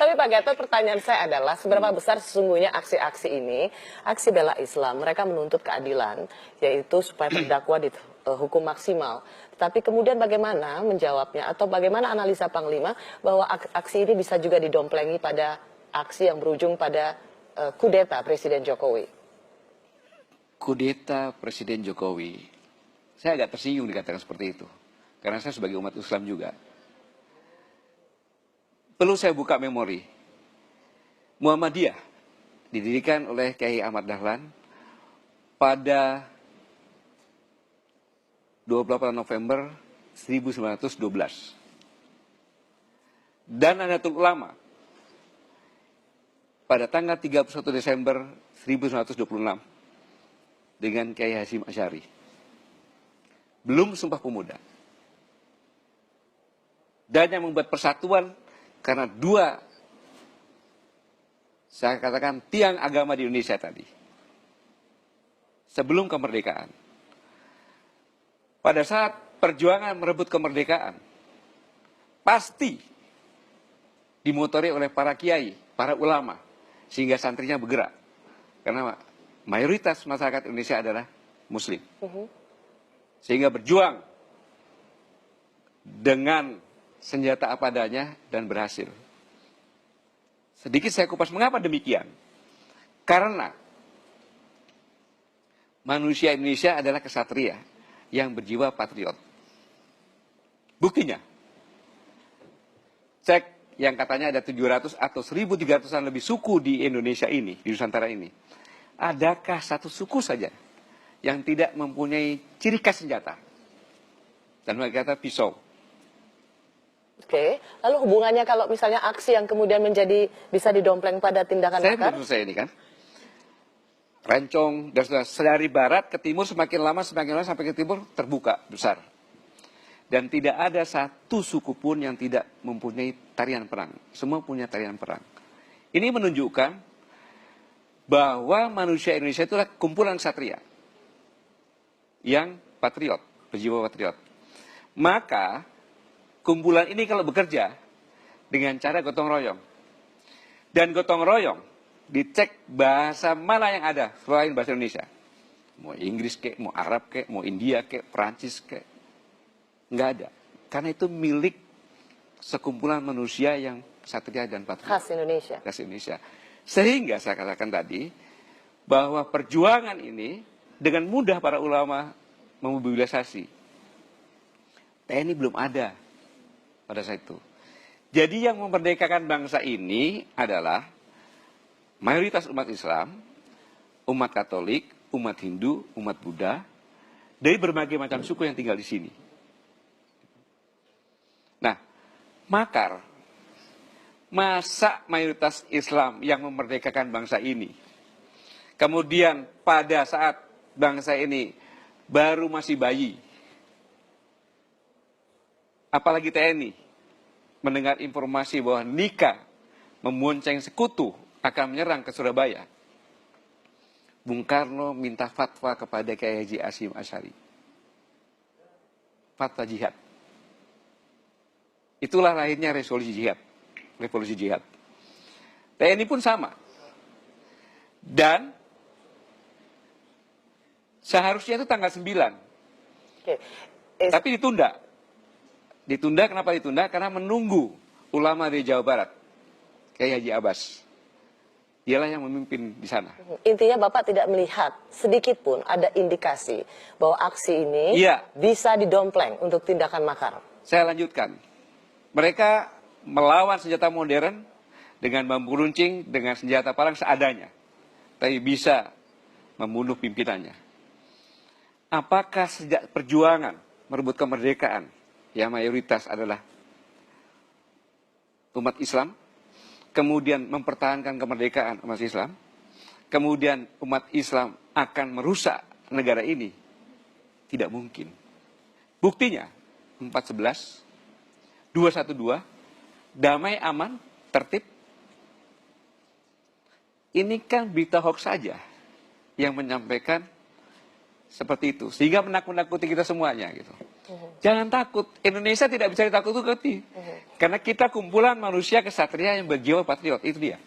Tapi Pak Gatot, pertanyaan saya adalah seberapa besar sesungguhnya aksi-aksi ini, aksi bela Islam, mereka menuntut keadilan, yaitu supaya terdakwa dihukum maksimal. Tapi kemudian bagaimana menjawabnya, atau bagaimana analisa Panglima bahwa aksi ini bisa juga didomplengi pada aksi yang berujung pada kudeta Presiden Jokowi? Kudeta Presiden Jokowi, saya agak tersinggung dikatakan seperti itu. Karena saya sebagai umat Islam juga. Perlu saya buka memori. Muhammadiyah didirikan oleh Kiai Ahmad Dahlan pada 28 November 1912. Dan Nahdlatul Ulama pada tanggal 31 Desember 1926 dengan Kiai Hasyim Asy'ari. Belum Sumpah Pemuda. Dan yang membuat persatuan karena dua, saya katakan, tiang agama di Indonesia tadi. Sebelum kemerdekaan. Pada saat perjuangan merebut kemerdekaan, pasti dimotori oleh para kiai, para ulama, sehingga santrinya bergerak. Karena mayoritas masyarakat Indonesia adalah Muslim. Sehingga berjuang dengan senjata apa adanya dan berhasil. Sedikit saya kupas mengapa demikian. Karena manusia Indonesia adalah kesatria yang berjiwa patriot. Buktinya, cek yang katanya ada 700 atau 1.300-an lebih suku di Indonesia ini, di Nusantara ini. Adakah satu suku saja yang tidak mempunyai ciri khas senjata? Dan mereka kata pisau. Oke, lalu hubungannya kalau misalnya aksi yang kemudian menjadi bisa didompleng pada tindakan makar? Saya belum selesai ini kan. Rencong dan dari barat ke timur semakin lama sampai ke timur terbuka besar. Dan tidak ada satu suku pun yang tidak mempunyai tarian perang. Semua punya tarian perang. Ini menunjukkan bahwa manusia Indonesia itulah kumpulan satria yang patriot, berjiwa patriot. Maka kumpulan ini kalau bekerja dengan cara gotong royong. Dan gotong royong dicek bahasa mana yang ada selain bahasa Indonesia. Mau Inggris kek, mau Arab kek, mau India kek, Perancis kek. Nggak ada. Karena itu milik sekumpulan manusia yang satria dan patriot. Khas Indonesia. Khas Indonesia. Sehingga saya katakan tadi bahwa perjuangan ini dengan mudah para ulama memobilisasi. TNI belum ada pada saat itu. Jadi yang memerdekakan bangsa ini adalah mayoritas umat Islam, umat Katolik, umat Hindu, umat Buddha, dari berbagai macam suku yang tinggal di sini. Nah, makar, masa mayoritas Islam yang memerdekakan bangsa ini, kemudian pada saat bangsa ini baru masih bayi, apalagi TNI, mendengar informasi bahwa Nika membonceng sekutu akan menyerang ke Surabaya, Bung Karno minta fatwa kepada Kiai Haji Hasyim Asy'ari. Fatwa jihad. Itulah lahirnya revolusi jihad. TNI pun sama. Dan seharusnya itu tanggal 9. Oke. Tapi ditunda. Ditunda, kenapa ditunda? Karena menunggu ulama dari Jawa Barat, Kiai Haji Abbas. Dialah yang memimpin di sana. Intinya Bapak tidak melihat sedikit pun ada indikasi bahwa aksi ini bisa didompleng untuk tindakan makar. Saya lanjutkan. Mereka melawan senjata modern dengan bambu runcing, dengan senjata perang seadanya. Tapi bisa membunuh pimpinannya. Apakah sejak perjuangan merebut kemerdekaan, yang mayoritas adalah umat Islam, kemudian mempertahankan kemerdekaan umat Islam, kemudian umat Islam akan merusak negara ini? Tidak mungkin. Buktinya 411, 212, damai, aman, tertib. Ini kan berita hoax saja yang menyampaikan seperti itu, sehingga menakut-nakuti kita semuanya gitu. Jangan takut. Indonesia tidak bisa ditakut-takuti. Karena kita kumpulan manusia kesatria yang berjiwa patriot. Itu dia.